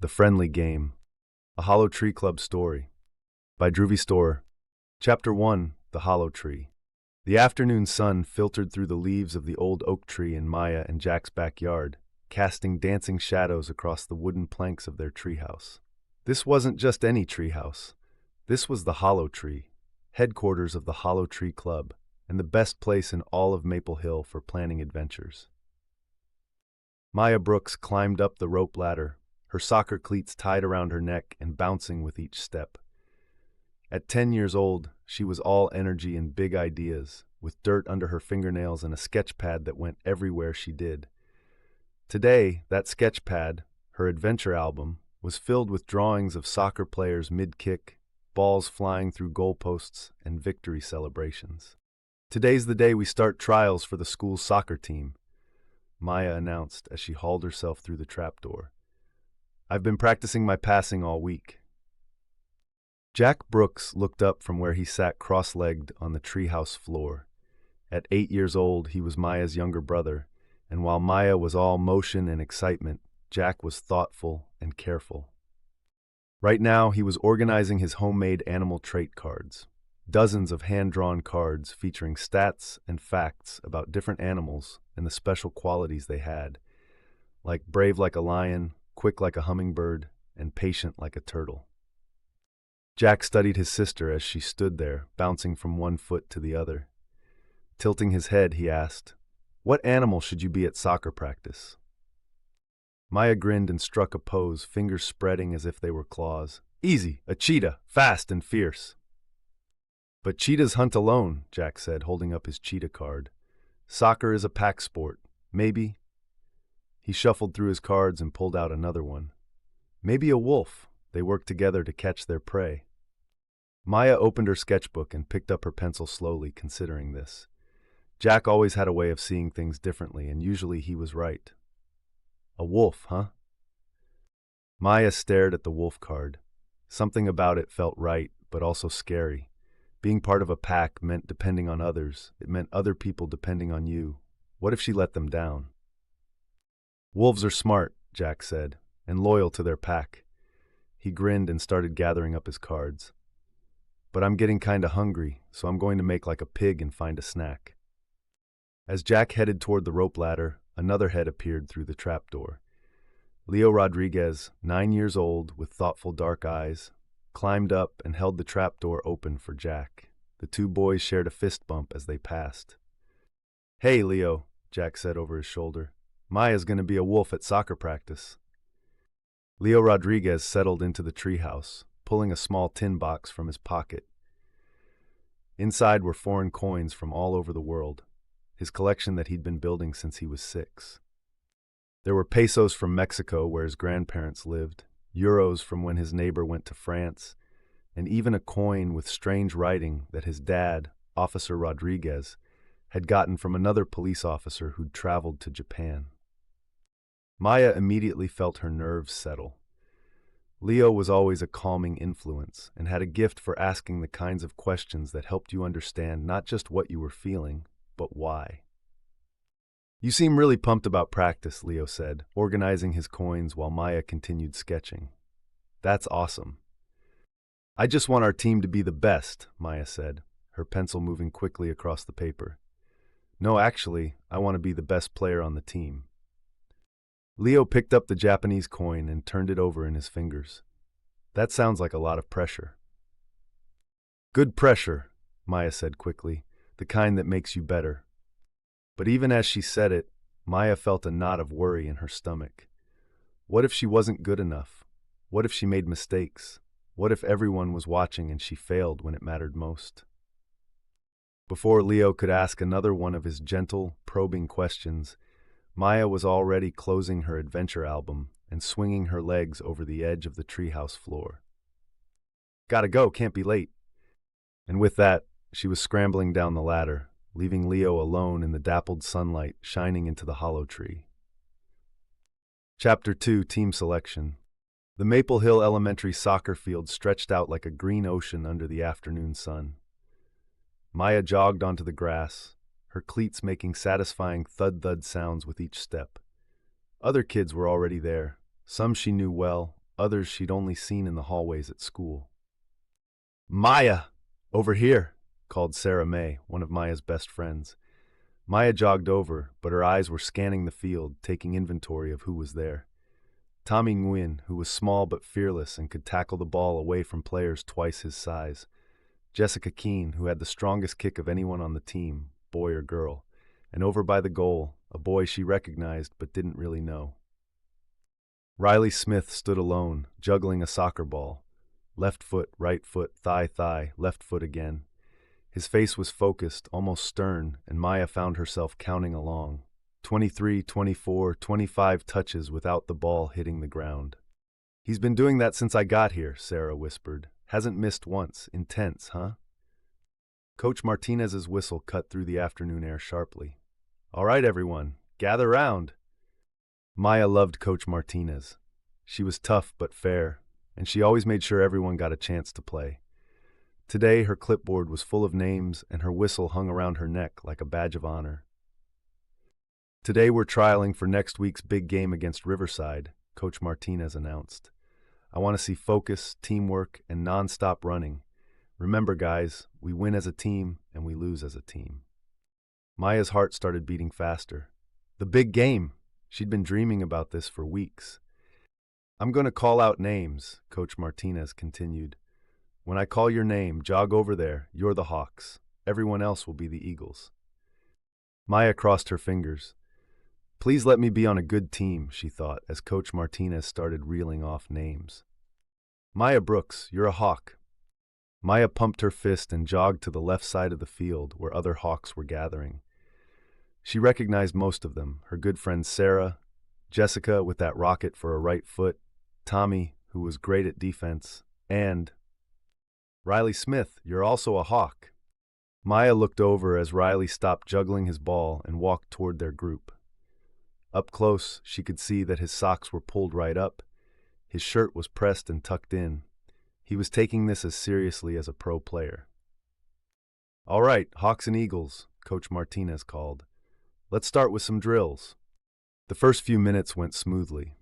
The Friendly Game, A Hollow Tree Club Story, by Druvy Store. Chapter 1, The Hollow Tree. The afternoon sun filtered through the leaves of the old oak tree in Maya and Jack's backyard, casting dancing shadows across the wooden planks of their treehouse. This wasn't just any treehouse. This was the Hollow Tree, headquarters of the Hollow Tree Club, and the best place in all of Maple Hill for planning adventures. Maya Brooks climbed up the rope ladder, her soccer cleats tied around her neck and bouncing with each step. At 10 years old, she was all energy and big ideas, with dirt under her fingernails and a sketch pad that went everywhere she did. Today, that sketch pad, her adventure album, was filled with drawings of soccer players mid-kick, balls flying through goalposts, and victory celebrations. "Today's the day we start trials for the school's soccer team," Maya announced as she hauled herself through the trapdoor. "I've been practicing my passing all week." Jack Brooks looked up from where he sat cross-legged on the treehouse floor. At 8 years old, he was Maya's younger brother, and while Maya was all motion and excitement, Jack was thoughtful and careful. Right now, he was organizing his homemade animal trait cards. Dozens of hand-drawn cards featuring stats and facts about different animals and the special qualities they had, like brave like a lion, quick like a hummingbird, and patient like a turtle. Jack studied his sister as she stood there, bouncing from one foot to the other. Tilting his head, he asked, "What animal should you be at soccer practice?" Maya grinned and struck a pose, fingers spreading as if they were claws. "Easy, a cheetah, fast and fierce." "But cheetahs hunt alone," Jack said, holding up his cheetah card. "Soccer is a pack sport. Maybe—" He shuffled through his cards and pulled out another one. "Maybe a wolf. They work together to catch their prey." Maya opened her sketchbook and picked up her pencil slowly, considering this. Jack always had a way of seeing things differently, and usually he was right. "A wolf, huh?" Maya stared at the wolf card. Something about it felt right, but also scary. Being part of a pack meant depending on others. It meant other people depending on you. What if she let them down? "Wolves are smart," Jack said, "and loyal to their pack." He grinned and started gathering up his cards. "But I'm getting kinda hungry, so I'm going to make like a pig and find a snack." As Jack headed toward the rope ladder, another head appeared through the trapdoor. Leo Rodriguez, 9 years old, with thoughtful dark eyes, climbed up and held the trapdoor open for Jack. The two boys shared a fist bump as they passed. "Hey, Leo," Jack said over his shoulder. "Maya's gonna be a wolf at soccer practice." Leo Rodriguez settled into the treehouse, pulling a small tin box from his pocket. Inside were foreign coins from all over the world, his collection that he'd been building since he was 6. There were pesos from Mexico, where his grandparents lived, euros from when his neighbor went to France, and even a coin with strange writing that his dad, Officer Rodriguez, had gotten from another police officer who'd traveled to Japan. Maya immediately felt her nerves settle. Leo was always a calming influence and had a gift for asking the kinds of questions that helped you understand not just what you were feeling, but why. "You seem really pumped about practice," Leo said, organizing his coins while Maya continued sketching. "That's awesome." "I just want our team to be the best," Maya said, her pencil moving quickly across the paper. "No, actually, I want to be the best player on the team." Leo picked up the Japanese coin and turned it over in his fingers. "That sounds like a lot of pressure." "Good pressure," Maya said quickly, "the kind that makes you better." But even as she said it, Maya felt a knot of worry in her stomach. What if she wasn't good enough? What if she made mistakes? What if everyone was watching and she failed when it mattered most? Before Leo could ask another one of his gentle, probing questions, Maya was already closing her adventure album and swinging her legs over the edge of the treehouse floor. "Gotta go, can't be late." And with that, she was scrambling down the ladder, leaving Leo alone in the dappled sunlight shining into the hollow tree. Chapter 2, Team Selection. The Maple Hill Elementary soccer field stretched out like a green ocean under the afternoon sun. Maya jogged onto the grass, her cleats making satisfying thud-thud sounds with each step. Other kids were already there, some she knew well, others she'd only seen in the hallways at school. "Maya! Over here!" called Sarah May, one of Maya's best friends. Maya jogged over, but her eyes were scanning the field, taking inventory of who was there. Tommy Nguyen, who was small but fearless and could tackle the ball away from players twice his size. Jessica Keene, who had the strongest kick of anyone on the team, boy or girl. And over by the goal, a boy she recognized but didn't really know. Riley Smith stood alone, juggling a soccer ball. Left foot, right foot, thigh, left foot again. His face was focused, almost stern, and Maya found herself counting along. 23, 24, 25 touches without the ball hitting the ground. "He's been doing that since I got here," Sarah whispered. "Hasn't missed once. Intense, huh?" Coach Martinez's whistle cut through the afternoon air sharply. "All right, everyone, gather round." Maya loved Coach Martinez. She was tough but fair, and she always made sure everyone got a chance to play. Today, her clipboard was full of names, and her whistle hung around her neck like a badge of honor. "Today we're trialing for next week's big game against Riverside," Coach Martinez announced. "I want to see focus, teamwork, and non-stop running. Remember, guys, we win as a team and we lose as a team." Maya's heart started beating faster. The big game! She'd been dreaming about this for weeks. "I'm going to call out names," Coach Martinez continued. "When I call your name, jog over there. You're the Hawks. Everyone else will be the Eagles." Maya crossed her fingers. "Please let me be on a good team," she thought, as Coach Martinez started reeling off names. "Maya Brooks, you're a Hawk." Maya pumped her fist and jogged to the left side of the field where other Hawks were gathering. She recognized most of them, her good friend Sarah, Jessica with that rocket for a right foot, Tommy, who was great at defense, and Riley Smith, you're also a Hawk. Maya looked over as Riley stopped juggling his ball and walked toward their group. Up close, she could see that his socks were pulled right up. His shirt was pressed and tucked in. He was taking this as seriously as a pro player. "All right, Hawks and Eagles," Coach Martinez called. "Let's start with some drills." The first few minutes went smoothly.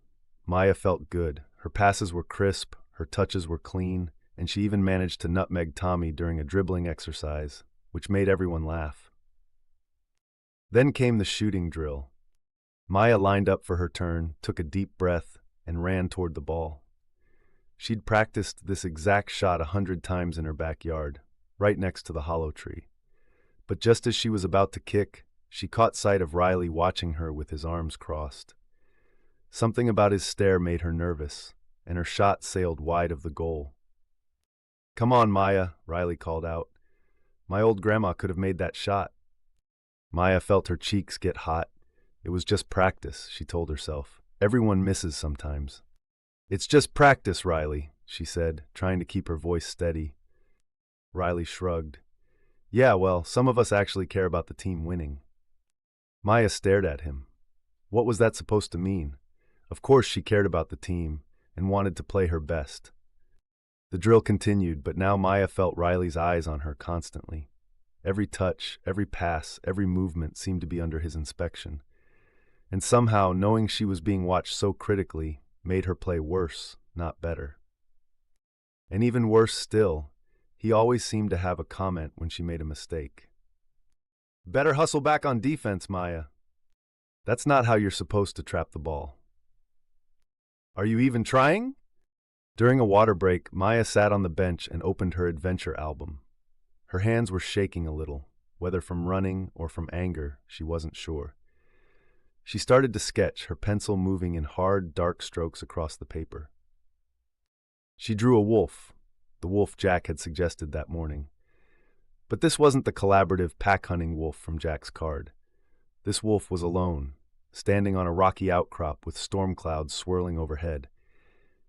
Maya felt good. Her passes were crisp, her touches were clean, and she even managed to nutmeg Tommy during a dribbling exercise, which made everyone laugh. Then came the shooting drill. Maya lined up for her turn, took a deep breath, and ran toward the ball. She'd practiced this exact shot 100 times in her backyard, right next to the hollow tree. But just as she was about to kick, she caught sight of Riley watching her with his arms crossed. Something about his stare made her nervous, and her shot sailed wide of the goal. "Come on, Maya," Riley called out. "My old grandma could have made that shot." Maya felt her cheeks get hot. It was just practice, she told herself. Everyone misses sometimes. "It's just practice, Riley," she said, trying to keep her voice steady. Riley shrugged. "Yeah, well, some of us actually care about the team winning." Maya stared at him. What was that supposed to mean? Of course she cared about the team and wanted to play her best. The drill continued, but now Maya felt Riley's eyes on her constantly. Every touch, every pass, every movement seemed to be under his inspection. And somehow, knowing she was being watched so critically made her play worse, not better. And even worse still, he always seemed to have a comment when she made a mistake. "Better hustle back on defense, Maya. That's not how you're supposed to trap the ball." "Are you even trying?" During a water break, Maya sat on the bench and opened her adventure album. Her hands were shaking a little, whether from running or from anger, she wasn't sure. She started to sketch, her pencil moving in hard, dark strokes across the paper. She drew a wolf, the wolf Jack had suggested that morning. But this wasn't the collaborative pack-hunting wolf from Jack's card. This wolf was alone, standing on a rocky outcrop with storm clouds swirling overhead.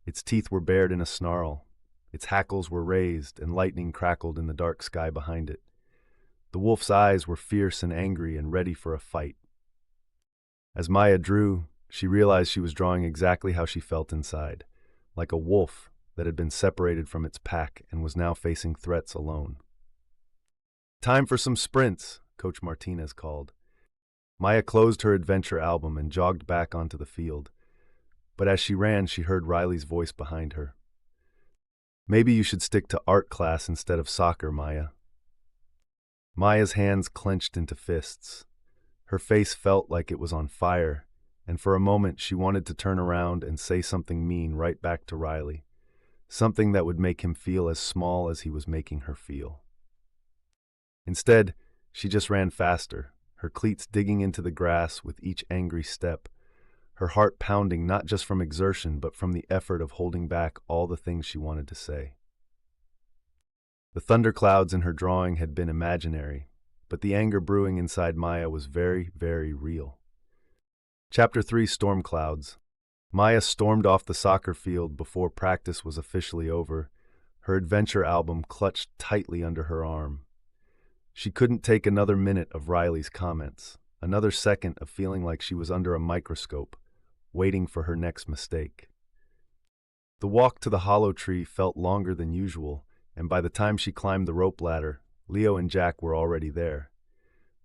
Its teeth were bared in a snarl. Its hackles were raised, and lightning crackled in the dark sky behind it. The wolf's eyes were fierce and angry and ready for a fight. As Maya drew, she realized she was drawing exactly how she felt inside, like a wolf that had been separated from its pack and was now facing threats alone. "Time for some sprints," Coach Martinez called. Maya closed her adventure album and jogged back onto the field. But as she ran, she heard Riley's voice behind her. Maybe you should stick to art class instead of soccer, Maya. Maya's hands clenched into fists. Her face felt like it was on fire, and for a moment she wanted to turn around and say something mean right back to Riley, something that would make him feel as small as he was making her feel. Instead, she just ran faster, her cleats digging into the grass with each angry step, her heart pounding not just from exertion but from the effort of holding back all the things she wanted to say. The thunderclouds in her drawing had been imaginary, but the anger brewing inside Maya was very, very real. Chapter 3: Storm Clouds. Maya stormed off the soccer field before practice was officially over, her adventure album clutched tightly under her arm. She couldn't take another minute of Riley's comments, another second of feeling like she was under a microscope, waiting for her next mistake. The walk to the hollow tree felt longer than usual, and by the time she climbed the rope ladder, Leo and Jack were already there.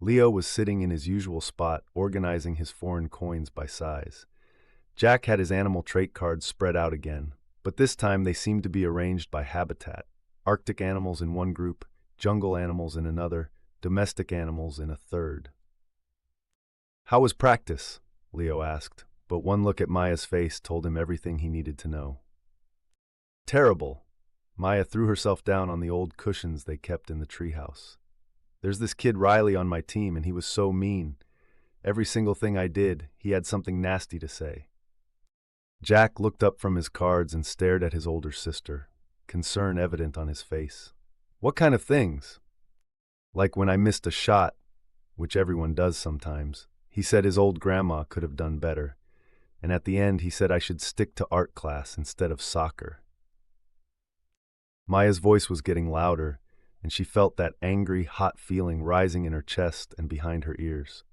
Leo was sitting in his usual spot, organizing his foreign coins by size. Jack had his animal trait cards spread out again, but this time they seemed to be arranged by habitat. Arctic animals in one group, jungle animals in another, domestic animals in a third. "How was practice?" Leo asked, but one look at Maya's face told him everything he needed to know. "Terrible." Maya threw herself down on the old cushions they kept in the treehouse. "There's this kid Riley on my team, and he was so mean. Every single thing I did, he had something nasty to say." Jack looked up from his cards and stared at his older sister, concern evident on his face. "What kind of things?" "Like when I missed a shot, which everyone does sometimes. He said his old grandma could have done better, and at the end he said I should stick to art class instead of soccer." Maya's voice was getting louder, and she felt that angry, hot feeling rising in her chest and behind her ears.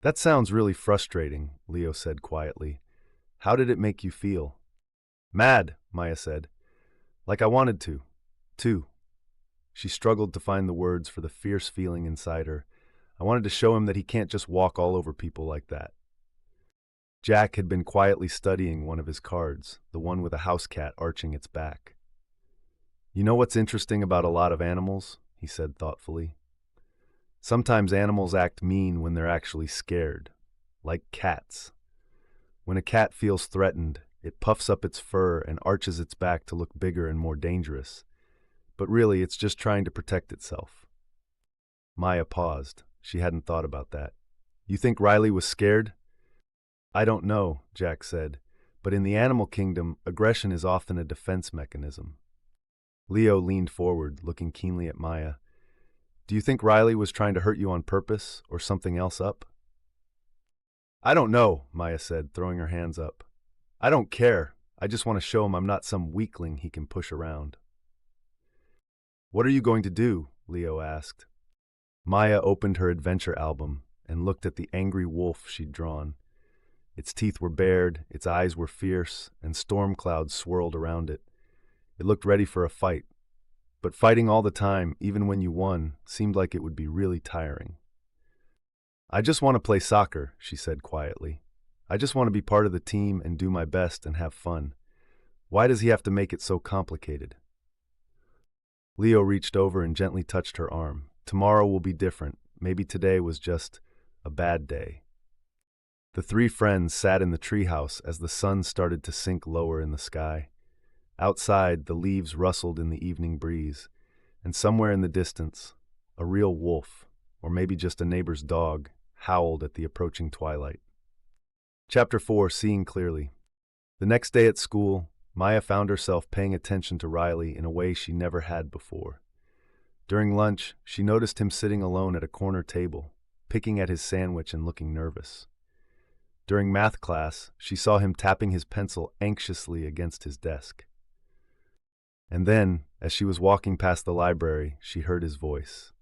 "That sounds really frustrating," Leo said quietly. "How did it make you feel?" "Mad," Maya said. "Like I wanted to, too." She struggled to find the words for the fierce feeling inside her. "I wanted to show him that he can't just walk all over people like that." Jack had been quietly studying one of his cards, the one with a house cat arching its back. "You know what's interesting about a lot of animals?" he said thoughtfully. "Sometimes animals act mean when they're actually scared, like cats. When a cat feels threatened, it puffs up its fur and arches its back to look bigger and more dangerous. But really, it's just trying to protect itself." Maya paused. She hadn't thought about that. "You think Riley was scared?" "I don't know," Jack said, "but in the animal kingdom, aggression is often a defense mechanism." Leo leaned forward, looking keenly at Maya. "Do you think Riley was trying to hurt you on purpose, or something else up?" "I don't know," Maya said, throwing her hands up. "I don't care. I just want to show him I'm not some weakling he can push around." "What are you going to do?" Leo asked. Maya opened her adventure album and looked at the angry wolf she'd drawn. Its teeth were bared, its eyes were fierce, and storm clouds swirled around it. It looked ready for a fight. But fighting all the time, even when you won, seemed like it would be really tiring. "I just want to play soccer," she said quietly. "I just want to be part of the team and do my best and have fun. Why does he have to make it so complicated?" Leo reached over and gently touched her arm. "Tomorrow will be different. Maybe today was just a bad day." The three friends sat in the treehouse as the sun started to sink lower in the sky. Outside, the leaves rustled in the evening breeze, and somewhere in the distance, a real wolf, or maybe just a neighbor's dog, howled at the approaching twilight. Chapter 4: Seeing Clearly. The next day at school, Maya found herself paying attention to Riley in a way she never had before. During lunch, she noticed him sitting alone at a corner table, picking at his sandwich and looking nervous. During math class, she saw him tapping his pencil anxiously against his desk. And then, as she was walking past the library, she heard his voice.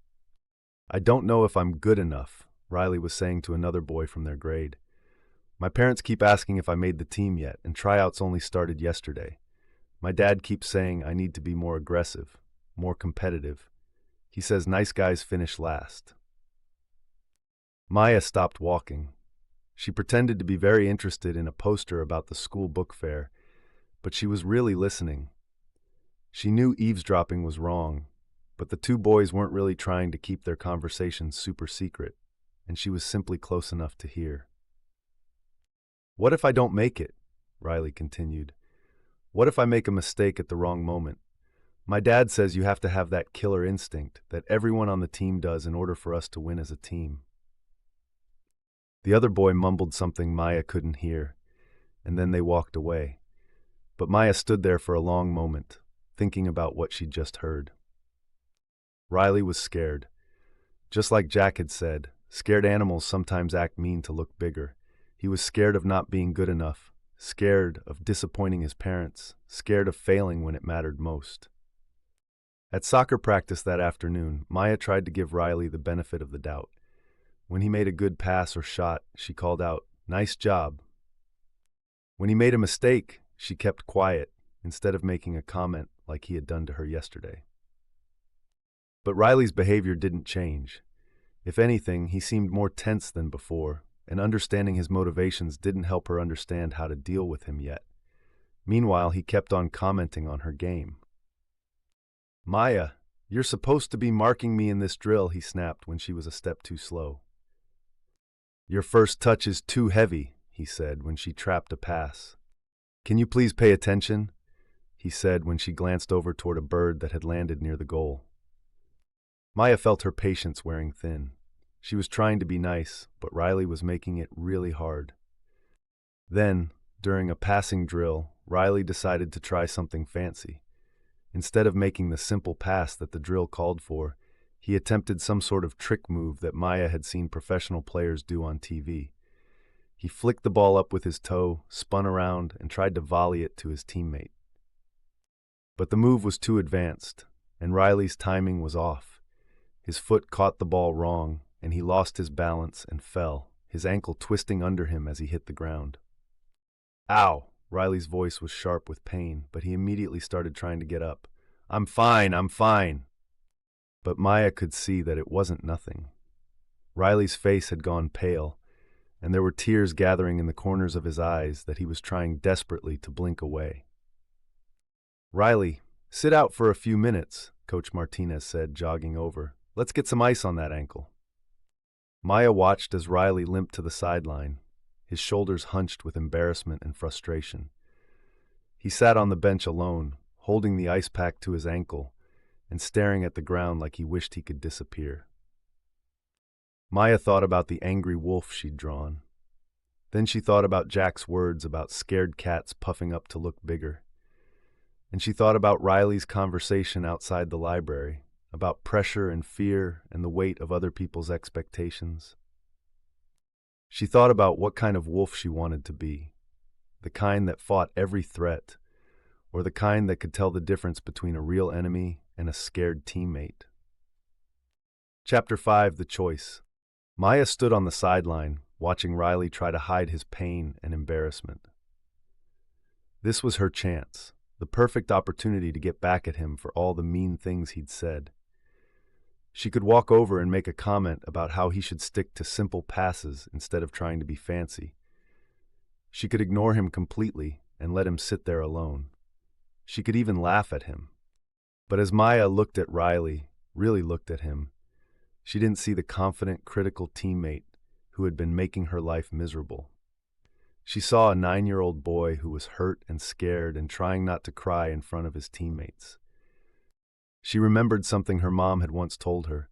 "I don't know if I'm good enough," Riley was saying to another boy from their grade. "My parents keep asking if I made the team yet, and tryouts only started yesterday. My dad keeps saying I need to be more aggressive, more competitive. He says nice guys finish last." Maya stopped walking. She pretended to be very interested in a poster about the school book fair, but she was really listening. She knew eavesdropping was wrong, but the two boys weren't really trying to keep their conversation super secret, and she was simply close enough to hear. "What if I don't make it?" Riley continued. "What if I make a mistake at the wrong moment? My dad says you have to have that killer instinct that everyone on the team does in order for us to win as a team." The other boy mumbled something Maya couldn't hear, and then they walked away. But Maya stood there for a long moment, thinking about what she'd just heard. Riley was scared. Just like Jack had said, scared animals sometimes act mean to look bigger. He was scared of not being good enough, scared of disappointing his parents, scared of failing when it mattered most. At soccer practice that afternoon, Maya tried to give Riley the benefit of the doubt. When he made a good pass or shot, she called out, "Nice job." When he made a mistake, she kept quiet, instead of making a comment like he had done to her yesterday. But Riley's behavior didn't change. If anything, he seemed more tense than before, and understanding his motivations didn't help her understand how to deal with him yet. Meanwhile, he kept on commenting on her game. "Maya, you're supposed to be marking me in this drill," he snapped when she was a step too slow. "Your first touch is too heavy," he said when she trapped a pass. "Can you please pay attention?" he said when she glanced over toward a bird that had landed near the goal. Maya felt her patience wearing thin. She was trying to be nice, but Riley was making it really hard. Then, during a passing drill, Riley decided to try something fancy. Instead of making the simple pass that the drill called for, he attempted some sort of trick move that Maya had seen professional players do on TV. He flicked the ball up with his toe, spun around, and tried to volley it to his teammate. But the move was too advanced, and Riley's timing was off. His foot caught the ball wrong, and he lost his balance and fell, his ankle twisting under him as he hit the ground. "Ow!" Riley's voice was sharp with pain, but he immediately started trying to get up. I'm fine." But Maya could see that it wasn't nothing. Riley's face had gone pale, and there were tears gathering in the corners of his eyes that he was trying desperately to blink away. "Riley, sit out for a few minutes," Coach Martinez said, jogging over. "Let's get some ice on that ankle." Maya watched as Riley limped to the sideline, his shoulders hunched with embarrassment and frustration. He sat on the bench alone, holding the ice pack to his ankle and staring at the ground like he wished he could disappear. Maya thought about the angry wolf she'd drawn. Then she thought about Jack's words about scared cats puffing up to look bigger. And she thought about Riley's conversation outside the library, about pressure and fear and the weight of other people's expectations. She thought about what kind of wolf she wanted to be, the kind that fought every threat, or the kind that could tell the difference between a real enemy and a scared teammate. Chapter 5: The Choice. Maya stood on the sideline, watching Riley try to hide his pain and embarrassment. This was her chance, the perfect opportunity to get back at him for all the mean things he'd said. She could walk over and make a comment about how he should stick to simple passes instead of trying to be fancy. She could ignore him completely and let him sit there alone. She could even laugh at him. But as Maya looked at Riley, really looked at him, she didn't see the confident, critical teammate who had been making her life miserable. She saw a 9-year-old boy who was hurt and scared and trying not to cry in front of his teammates. She remembered something her mom had once told her.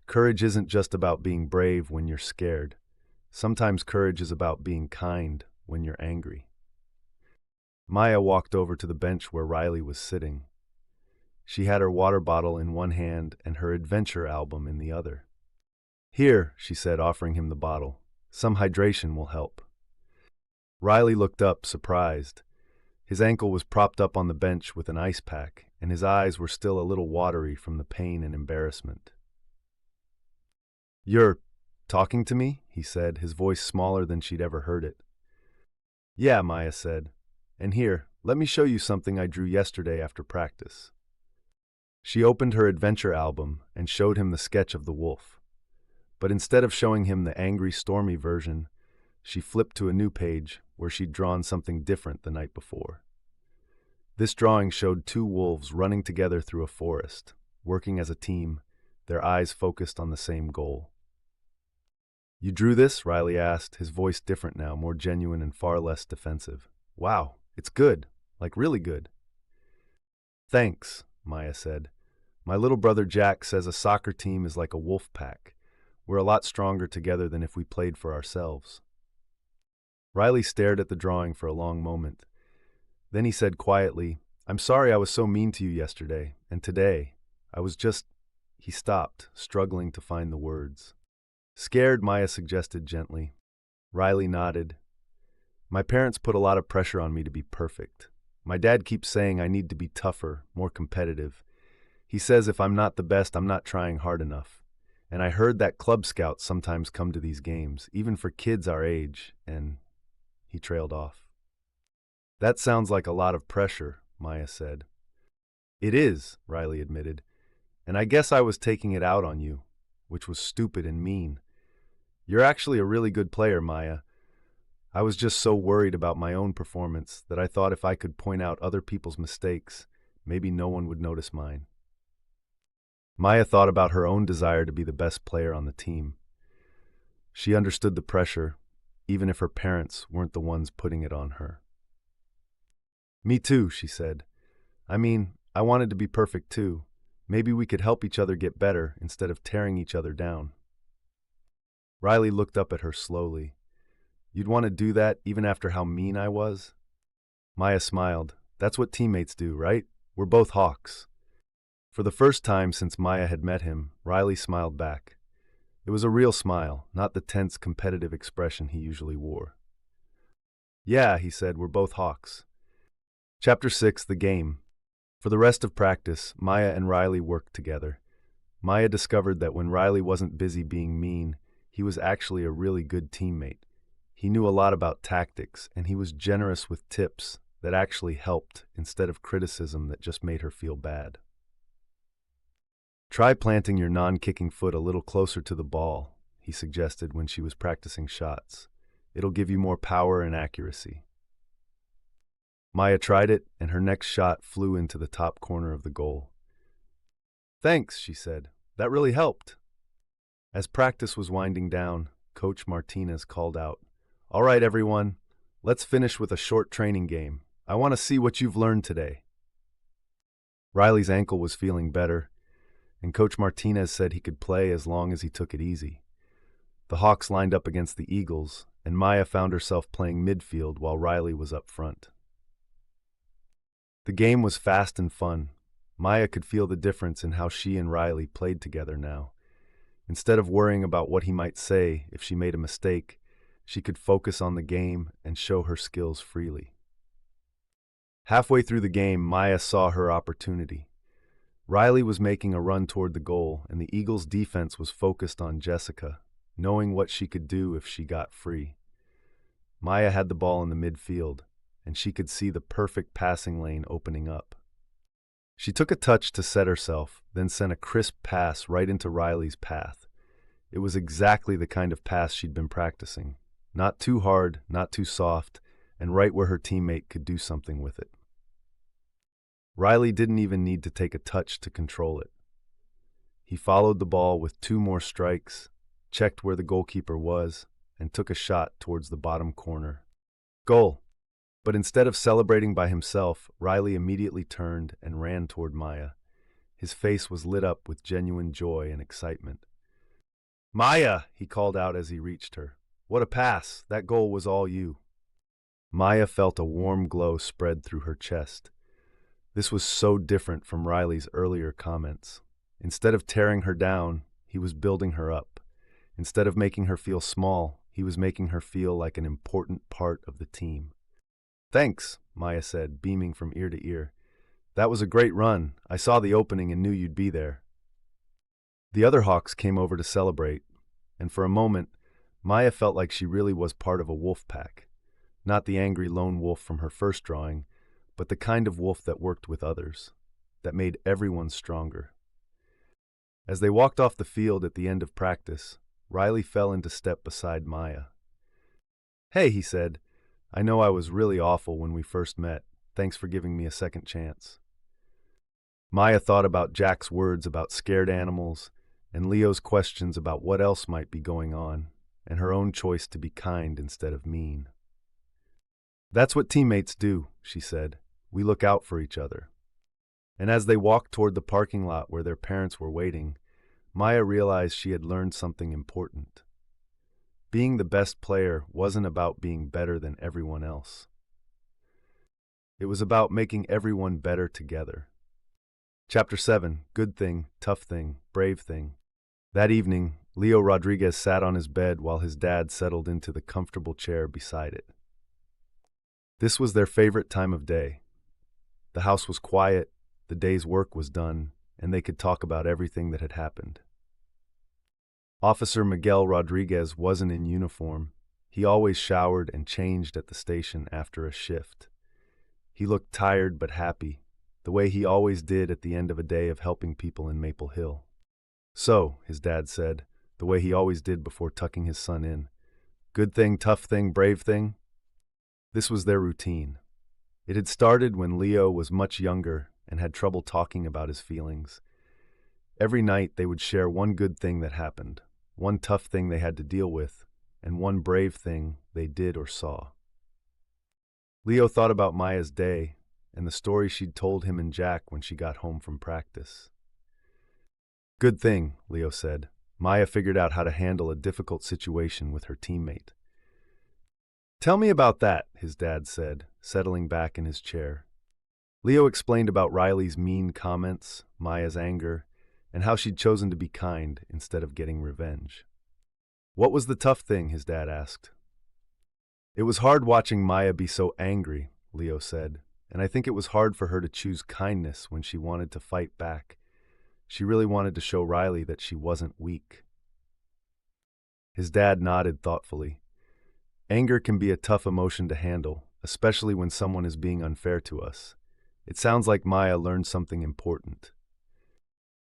Courage isn't just about being brave when you're scared. Sometimes courage is about being kind when you're angry. Maya walked over to the bench where Riley was sitting. She had her water bottle in one hand and her adventure album in the other. "Here," she said, offering him the bottle. "Some hydration will help." Riley looked up, surprised. His ankle was propped up on the bench with an ice pack, and his eyes were still a little watery from the pain and embarrassment. "You're talking to me?" he said, his voice smaller than she'd ever heard it. "Yeah," Maya said. "And here, let me show you something I drew yesterday after practice." She opened her adventure album and showed him the sketch of the wolf. But instead of showing him the angry, stormy version, She flipped to a new page where she'd drawn something different the night before. This drawing showed two wolves running together through a forest, working as a team, their eyes focused on the same goal. "You drew this?" Riley asked, his voice different now, more genuine and far less defensive. "Wow, it's good, like really good." "Thanks," Maya said. "My little brother Jack says a soccer team is like a wolf pack. We're a lot stronger together than if we played for ourselves." Riley stared at the drawing for a long moment. Then he said quietly, "I'm sorry I was so mean to you yesterday, and today. I was just—" He stopped, struggling to find the words. "Scared," Maya suggested gently. Riley nodded. "My parents put a lot of pressure on me to be perfect. My dad keeps saying I need to be tougher, more competitive. He says if I'm not the best, I'm not trying hard enough. And I heard that Club Scouts sometimes come to these games, even for kids our age, and—" He trailed off. "That sounds like a lot of pressure," Maya said. "It is," Riley admitted. "And I guess I was taking it out on you, which was stupid and mean. You're actually a really good player, Maya. I was just so worried about my own performance that I thought if I could point out other people's mistakes, maybe no one would notice mine." Maya thought about her own desire to be the best player on the team. She understood the pressure, even if her parents weren't the ones putting it on her. "Me too," she said. "I mean, I wanted to be perfect too. Maybe we could help each other get better instead of tearing each other down." Riley looked up at her slowly. "You'd want to do that even after how mean I was?" Maya smiled. "That's what teammates do, right? We're both hawks." For the first time since Maya had met him, Riley smiled back. It was a real smile, not the tense, competitive expression he usually wore. "Yeah," he said, "we're both hawks." Chapter 6, The Game. For the rest of practice, Maya and Riley worked together. Maya discovered that when Riley wasn't busy being mean, he was actually a really good teammate. He knew a lot about tactics, and he was generous with tips that actually helped instead of criticism that just made her feel bad. "Try planting your non-kicking foot a little closer to the ball," he suggested when she was practicing shots. "It'll give you more power and accuracy." Maya tried it, and her next shot flew into the top corner of the goal. "Thanks," she said. "That really helped." As practice was winding down, Coach Martinez called out, "All right, everyone, let's finish with a short training game. I want to see what you've learned today." Riley's ankle was feeling better, and Coach Martinez said he could play as long as he took it easy. The Hawks lined up against the Eagles, and Maya found herself playing midfield while Riley was up front. The game was fast and fun. Maya could feel the difference in how she and Riley played together now. Instead of worrying about what he might say if she made a mistake, she could focus on the game and show her skills freely. Halfway through the game, Maya saw her opportunity. Riley was making a run toward the goal, and the Eagles' defense was focused on Jessica, knowing what she could do if she got free. Maya had the ball in the midfield, and she could see the perfect passing lane opening up. She took a touch to set herself, then sent a crisp pass right into Riley's path. It was exactly the kind of pass she'd been practicing. Not too hard, not too soft, and right where her teammate could do something with it. Riley didn't even need to take a touch to control it. He followed the ball with 2 more strikes, checked where the goalkeeper was, and took a shot towards the bottom corner. Goal! But instead of celebrating by himself, Riley immediately turned and ran toward Maya. His face was lit up with genuine joy and excitement. "Maya!" he called out as he reached her. "What a pass! That goal was all you." Maya felt a warm glow spread through her chest. This was so different from Riley's earlier comments. Instead of tearing her down, he was building her up. Instead of making her feel small, he was making her feel like an important part of the team. "Thanks," Maya said, beaming from ear to ear. "That was a great run. I saw the opening and knew you'd be there." The other Hawks came over to celebrate, and for a moment, Maya felt like she really was part of a wolf pack. Not the angry lone wolf from her first drawing, but the kind of wolf that worked with others, that made everyone stronger. As they walked off the field at the end of practice, Riley fell into step beside Maya. "Hey," he said, "I know I was really awful when we first met. Thanks for giving me a second chance." Maya thought about Jack's words about scared animals, and Leo's questions about what else might be going on, and her own choice to be kind instead of mean. "That's what teammates do," she said. "We look out for each other." And as they walked toward the parking lot where their parents were waiting, Maya realized she had learned something important. Being the best player wasn't about being better than everyone else. It was about making everyone better together. Chapter 7, Good Thing, Tough Thing, Brave Thing. That evening, Leo Rodriguez sat on his bed while his dad settled into the comfortable chair beside it. This was their favorite time of day. The house was quiet, the day's work was done, and they could talk about everything that had happened. Officer Miguel Rodriguez wasn't in uniform. He always showered and changed at the station after a shift. He looked tired but happy, the way he always did at the end of a day of helping people in Maple Hill. "So," his dad said, the way he always did before tucking his son in, "good thing, tough thing, brave thing?" This was their routine. It had started when Leo was much younger and had trouble talking about his feelings. Every night they would share one good thing that happened, one tough thing they had to deal with, and one brave thing they did or saw. Leo thought about Maya's day and the story she'd told him and Jack when she got home from practice. "Good thing," Leo said. "Maya figured out how to handle a difficult situation with her teammate." "Tell me about that," his dad said, settling back in his chair. Leo explained about Riley's mean comments, Maya's anger, and how she'd chosen to be kind instead of getting revenge. "What was the tough thing?" his dad asked. "It was hard watching Maya be so angry," Leo said, "and I think it was hard for her to choose kindness when she wanted to fight back. She really wanted to show Riley that she wasn't weak." His dad nodded thoughtfully. "Anger can be a tough emotion to handle, especially when someone is being unfair to us. It sounds like Maya learned something important."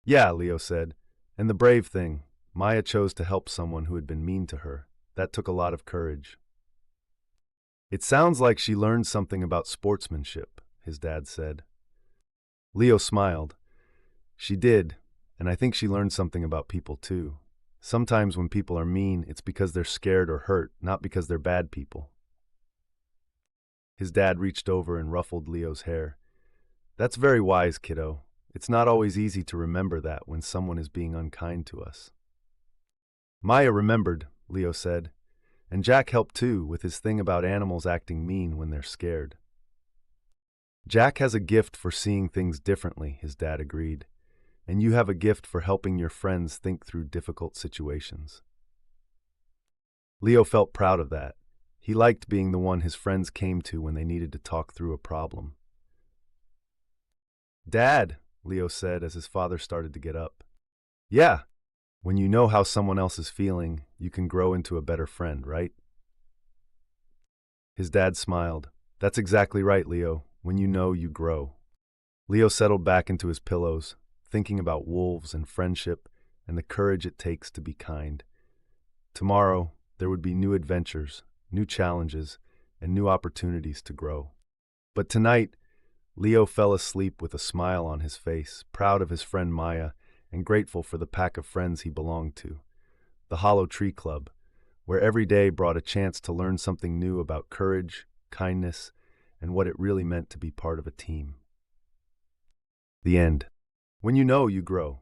"Yeah," Leo said, "and the brave thing, Maya chose to help someone who had been mean to her. That took a lot of courage." "It sounds like she learned something about sportsmanship," his dad said. Leo smiled. "She did, and I think she learned something about people too. Sometimes when people are mean, it's because they're scared or hurt, not because they're bad people." His dad reached over and ruffled Leo's hair. "That's very wise, kiddo. It's not always easy to remember that when someone is being unkind to us." "Maya remembered," Leo said, "and Jack helped too with his thing about animals acting mean when they're scared." "Jack has a gift for seeing things differently," his dad agreed, "and you have a gift for helping your friends think through difficult situations." Leo felt proud of that. He liked being the one his friends came to when they needed to talk through a problem. "Dad," Leo said as his father started to get up. "Yeah, when you know how someone else is feeling, you can grow into a better friend, right?" His dad smiled. "That's exactly right, Leo. When you know, you grow." Leo settled back into his pillows, thinking about wolves and friendship and the courage it takes to be kind. Tomorrow, there would be new adventures, new challenges, and new opportunities to grow. But tonight, Leo fell asleep with a smile on his face, proud of his friend Maya and grateful for the pack of friends he belonged to, the Hollow Tree Club, where every day brought a chance to learn something new about courage, kindness, and what it really meant to be part of a team. The end. When you know, you grow.